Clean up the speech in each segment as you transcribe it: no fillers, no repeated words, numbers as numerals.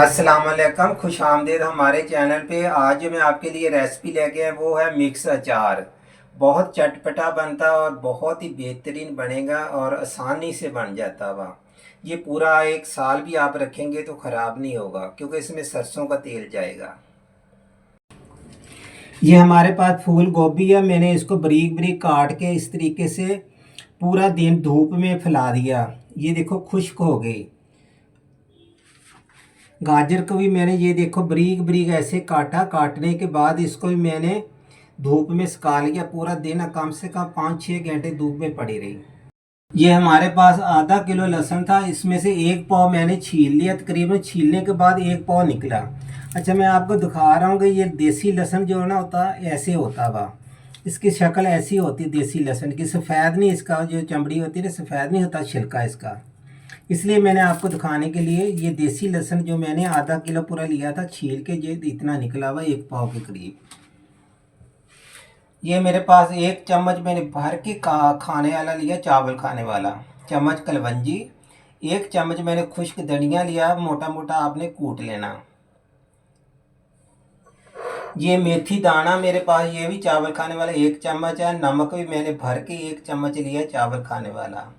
अस्सलाम वालेकुम, खुश आमदीद हमारे चैनल पे। आज जो मैं आपके लिए रेसिपी लेके आया वो है मिक्स अचार। बहुत चटपटा बनता है और बहुत ही बेहतरीन बनेगा और आसानी से बन जाता हुआ। ये पूरा एक साल भी आप रखेंगे तो ख़राब नहीं होगा क्योंकि इसमें सरसों का तेल जाएगा। ये हमारे पास फूल गोभी है, मैंने इसको बारीक बारीक काट के इस तरीके से पूरा दिन धूप में फैला दिया। ये देखो खुश्क हो गई। गाजर को भी मैंने ये देखो बारीक बारीक ऐसे काटा। काटने के बाद इसको भी मैंने धूप में सुखा लिया। पूरा दिन कम से कम 5-6 घंटे धूप में पड़ी रही। ये हमारे पास आधा किलो लहसुन था, इसमें से एक पाव मैंने छील लिया। तकरीबन छीलने के बाद एक पाव निकला। अच्छा, मैं आपको दिखा रहा हूँ कि ये देसी लहसुन जो है ना होता ऐसे होता हुआ। इसकी शक्ल ऐसी होती है देसी लहसुन की, सफ़ेद नहीं, इसका जो चमड़ी होती है ना सफ़ेद नहीं होता छिलका इसका। इसलिए मैंने आपको दिखाने के लिए ये देसी लहसुन जो मैंने आधा किलो पूरा लिया था छील के, ये इतना निकला हुआ एक पाव के करीब। ये मेरे पास एक चम्मच मैंने भर के खाने वाला लिया, चावल खाने वाला चम्मच कलवंजी। एक चम्मच मैंने खुश्क धनिया लिया, मोटा मोटा आपने कूट लेना। ये मेथी दाना मेरे पास, ये भी चावल खाने वाला एक चम्मच है। नमक भी मैंने भर के एक चम्मच लिया चावल खाने वाला।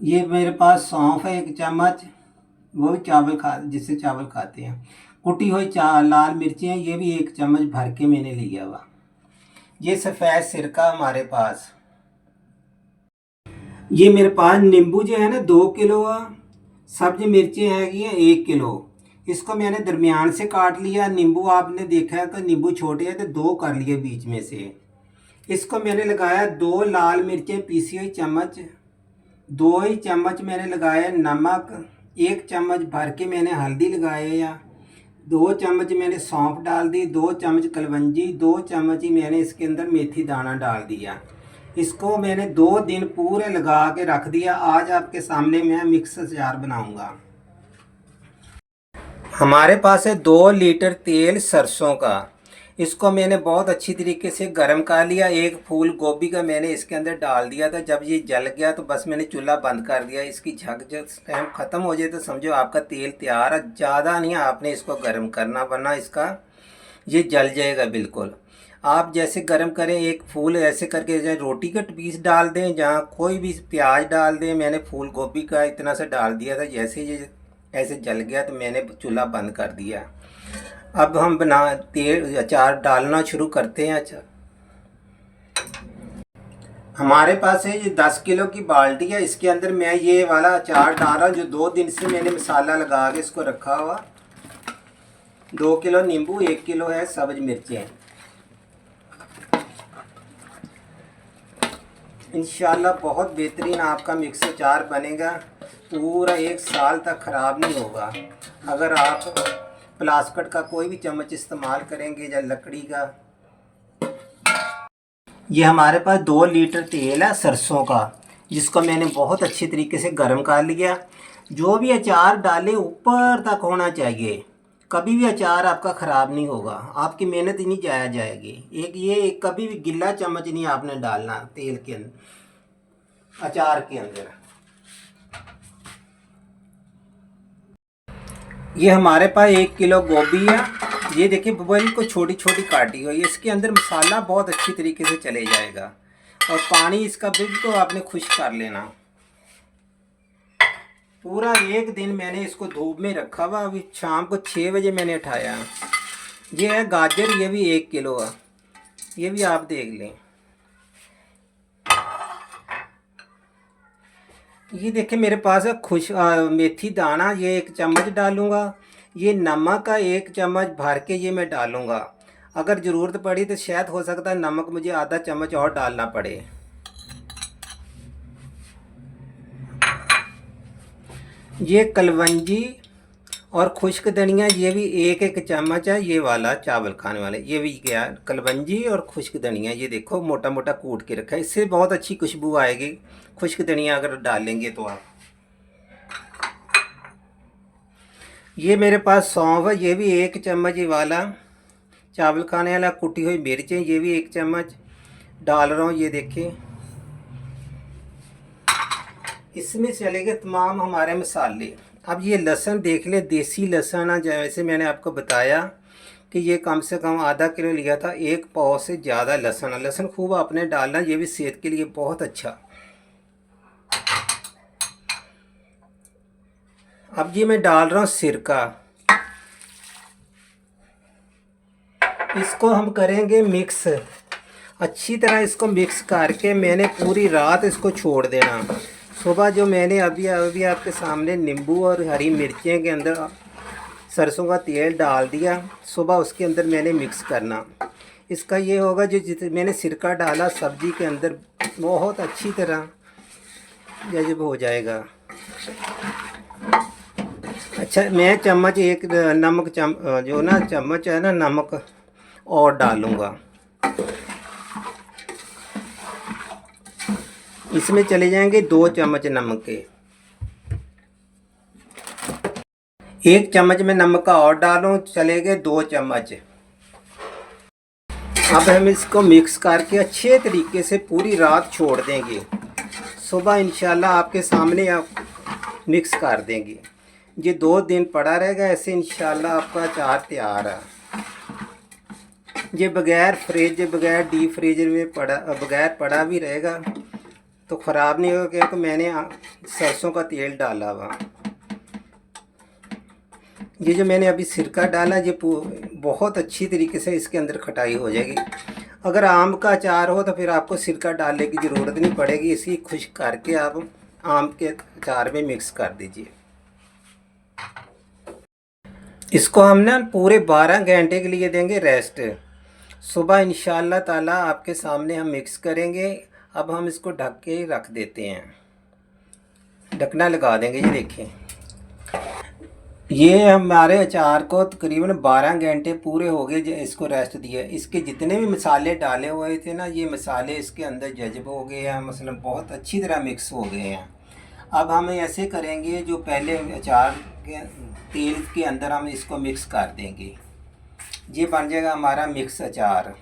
ये मेरे पास सौंफ है एक चम्मच, वो भी जिससे चावल खाते हैं। कुटी हुई लाल मिर्चें, ये भी एक चम्मच भर के मैंने लिया हुआ। ये सफ़ेद सिरका हमारे पास। ये मेरे पास नींबू जो है ना 2 किलो, सब्ज मिर्चें हैगी हैं 1 किलो। इसको मैंने दरमियान से काट लिया। नींबू आपने देखा है तो नींबू छोटे हैं तो 2 कर लिए बीच में से। इसको मैंने लगाया 2 लाल मिर्चें पीसी हुई चम्मच, 2 ही चम्मच मैंने लगाया नमक, 1 चम्मच भर के मैंने हल्दी लगाया, या 2 चम्मच मैंने सौंफ डाल दी, 2 चम्मच कलवंजी, 2 चम्मच ही मैंने इसके अंदर मेथी दाना डाल दिया। इसको मैंने 2 दिन पूरे लगा के रख दिया। आज आपके सामने मैं मिक्स अचार बनाऊंगा। हमारे पास है 2 लीटर तेल सरसों का। इसको मैंने बहुत अच्छी तरीके से गर्म कर लिया। एक फूल गोभी का मैंने इसके अंदर डाल दिया था। जब ये जल गया तो बस मैंने चूल्हा बंद कर दिया। इसकी झक जब टाइम ख़त्म हो जाए तो समझो आपका तेल तैयार है। ज़्यादा नहीं आपने इसको गर्म करना, वरना इसका ये जल जाएगा बिल्कुल। आप जैसे गर्म करें, एक फूल ऐसे करके जैसे रोटी का पीस डाल दें, जहाँ कोई भी प्याज डाल दें। मैंने फूल गोभी का इतना सा डाल दिया था। जैसे ये ऐसे जल गया तो मैंने चूल्हा बंद कर दिया। अब हम तेल अचार डालना शुरू करते हैं। अचार हमारे पास है ये 10 किलो की बाल्टी है। इसके अंदर मैं ये वाला अचार डाल रहा हूँ जो 2 दिन से मैंने मसाला लगा के इसको रखा हुआ। 2 किलो नींबू, 1 किलो है सब्ज मिर्चें। इंशाल्लाह बहुत बेहतरीन आपका मिक्स अचार बनेगा। पूरा एक साल तक ख़राब नहीं होगा। अगर आप प्लास्टिक का कोई भी चम्मच इस्तेमाल करेंगे या लकड़ी का। ये हमारे पास 2 लीटर तेल है सरसों का, जिसको मैंने बहुत अच्छी तरीके से गर्म कर लिया। जो भी अचार डाले ऊपर तक होना चाहिए, कभी भी अचार आपका ख़राब नहीं होगा। आपकी मेहनत ही नहीं जाया जाएगी। एक कभी भी गिल्ला चम्मच नहीं आपने डालना तेल के अंदर, अचार के अंदर। ये हमारे पास 1 किलो गोभी है। ये देखिए बिल्कुल छोटी छोटी काटी हुई। इसके अंदर मसाला बहुत अच्छी तरीके से चले जाएगा और पानी इसका बिल्कुल आपने खुश्क कर लेना। पूरा एक दिन मैंने इसको धूप में रखा हुआ। अभी शाम को 6 बजे मैंने उठाया। ये है गाजर, ये भी 1 किलो है। ये भी आप देख लें। ये देखिए मेरे पास है मेथी दाना, ये 1 चम्मच डालूँगा। ये नमक का 1 चम्मच भर के ये मैं डालूँगा। अगर ज़रूरत पड़ी तो शायद हो सकता है नमक मुझे आधा चम्मच और डालना पड़े। ये कलवंजी और खुश्क धनिया, ये भी 1-1 चम्मच है। ये वाला चावल खाने वाले, ये भी गया कलवंजी और खुश्क धनिया। ये देखो मोटा मोटा कूट के रखा है। इससे बहुत अच्छी खुशबू आएगी खुश्क धनिया अगर डालेंगे तो आप। ये मेरे पास सौंफ है, ये भी 1 चम्मच। ये वाला चावल खाने वाला कुटी हुई मिर्चें, ये भी 1 चम्मच डाल रहा हूँ। ये देखिए इसमें चलेंगे तमाम हमारे मसाले। अब ये लहसुन देख ले, देसी लहसुन है, जैसे मैंने आपको बताया कि ये कम से कम आधा किलो लिया था। 1 पाव से ज़्यादा लहसुन है। लहसुन खूब आपने डालना, ये भी सेहत के लिए बहुत अच्छा। अब ये मैं डाल रहा हूँ सिरका। इसको हम करेंगे मिक्स अच्छी तरह। इसको मिक्स करके मैंने पूरी रात इसको छोड़ देना। सुबह जो मैंने अभी आपके सामने नींबू और हरी मिर्चें के अंदर सरसों का तेल डाल दिया, सुबह उसके अंदर मैंने मिक्स करना। इसका ये होगा जो मैंने सिरका डाला सब्ज़ी के अंदर बहुत अच्छी तरह जज़ब हो जाएगा। अच्छा, मैं चम्मच एक नमक जो ना चम्मच है ना नमक और डालूँगा। इसमें चले जाएंगे 2 चम्मच नमक के। 1 चम्मच में नमक का और डालूँ, चले गए 2 चम्मच। अब हम इसको मिक्स करके अच्छे तरीके से पूरी रात छोड़ देंगे। सुबह इंशाल्लाह आपके सामने आप मिक्स कर देंगे। ये 2 दिन पड़ा रहेगा ऐसे, इंशाल्लाह आपका अचार तैयार है। ये बगैर फ्रिज, बगैर डीप फ्रीजर में बगैर पड़ा भी रहेगा तो ख़राब नहीं होगा। तो मैंने सरसों का तेल डाला हुआ। ये जो मैंने अभी सिरका डाला, ये बहुत अच्छी तरीके से इसके अंदर खटाई हो जाएगी। अगर आम का अचार हो तो फिर आपको सिरका डालने की ज़रूरत नहीं पड़ेगी। इसी खुश्क करके आप आम के अचार में मिक्स कर दीजिए। इसको हम ना पूरे 12 घंटे के लिए देंगे रेस्ट। सुबह इंशाल्लाह ताला आपके सामने हम मिक्स करेंगे। अब हम इसको ढक के रख देते हैं, ढकना लगा देंगे। ये देखिए, ये हमारे अचार को तकरीबन 12 घंटे पूरे हो गए इसको रेस्ट दिया। इसके जितने भी मसाले डाले हुए थे ना, ये मसाले इसके अंदर जज़ब हो गए हैं, मतलब बहुत अच्छी तरह मिक्स हो गए हैं। अब हम ऐसे करेंगे, जो पहले अचार के तेल के अंदर हम इसको मिक्स कर देंगे। ये बन जाएगा हमारा मिक्स अचार।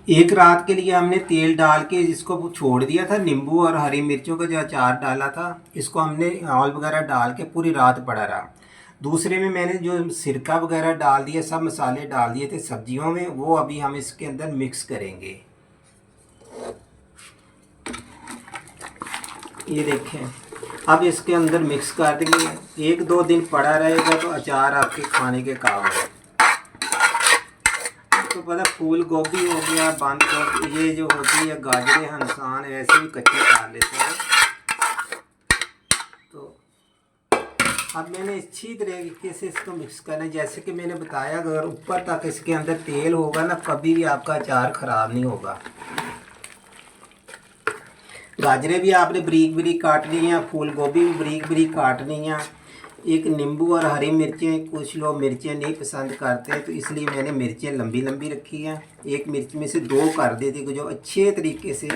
एक रात के लिए हमने तेल डाल के इसको छोड़ दिया था। नींबू और हरी मिर्चों का जो अचार डाला था, इसको हमने ऑयल वगैरह डाल के पूरी रात पड़ा रहा। दूसरे में मैंने जो सिरका वगैरह डाल दिया, सब मसाले डाल दिए थे सब्जियों में, वो अभी हम इसके अंदर मिक्स करेंगे। ये देखें, अब इसके अंदर मिक्स कर देंगे। 1-2 दिन पड़ा रहेगा तो अचार आपके खाने के काबिल है। तो पता फूल गोभी हो गया, बंद गोभी, ये जो होती है गाजरें, इंसान ऐसे भी कच्चे खा लेते हैं। तो अब मैंने अच्छी तरीके से इसको मिक्स करना है। जैसे कि मैंने बताया, अगर ऊपर तक इसके अंदर तेल होगा ना, कभी भी आपका अचार ख़राब नहीं होगा। गाजरें भी आपने बारीक बारीक काटनी है, फूल गोभी भी बारीक बारीक काटनी है। एक नींबू और हरी मिर्चें, कुछ लोग मिर्चें नहीं पसंद करते तो इसलिए मैंने मिर्चें लंबी लंबी रखी हैं। एक मिर्च में से 2 कर देती, जो अच्छे तरीके से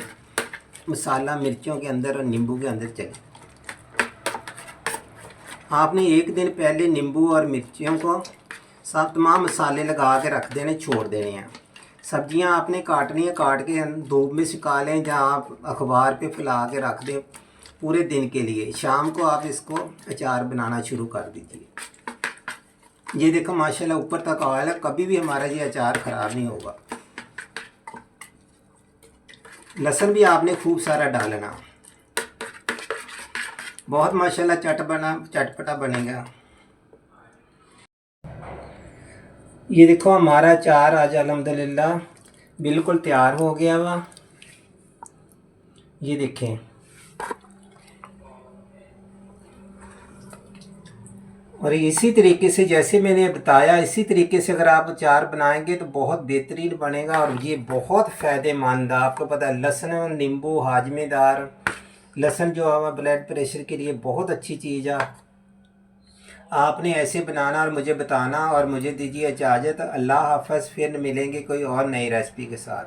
मसाला मिर्चों के अंदर और नींबू के अंदर चले। आपने 1 दिन पहले नींबू और मिर्चियों को सब तमाम मसाले लगा के रख देने, छोड़ देने हैं। सब्जियां आपने काटनी है, काट के धूप में सुखा लें, जहाँ आप अखबार पे फैला के रख दें पूरे दिन के लिए। शाम को आप इसको अचार बनाना शुरू कर दीजिए। ये देखो माशाल्लाह ऊपर तक ऑयल है, कभी भी हमारा ये अचार ख़राब नहीं होगा। लहसुन भी आपने खूब सारा डालना, बहुत माशाल्लाह चटपटा बनेगा। ये देखो हमारा अचार आज अल्हम्दुलिल्लाह बिल्कुल तैयार हो गया हुआ। ये देखें, और इसी तरीके से जैसे मैंने बताया, इसी तरीके से अगर आप अचार बनाएंगे तो बहुत बेहतरीन बनेगा। और ये बहुत फ़ायदेमंद है। आपको पता है लहसुन और नींबू हाजमेदार, लहसुन जो है ब्लड प्रेशर के लिए बहुत अच्छी चीज़ है। आपने ऐसे बनाना और मुझे बताना, और मुझे दीजिए इजाज़त। अल्लाह हाफ़िज़। फिर मिलेंगे कोई और नई रेसिपी के साथ।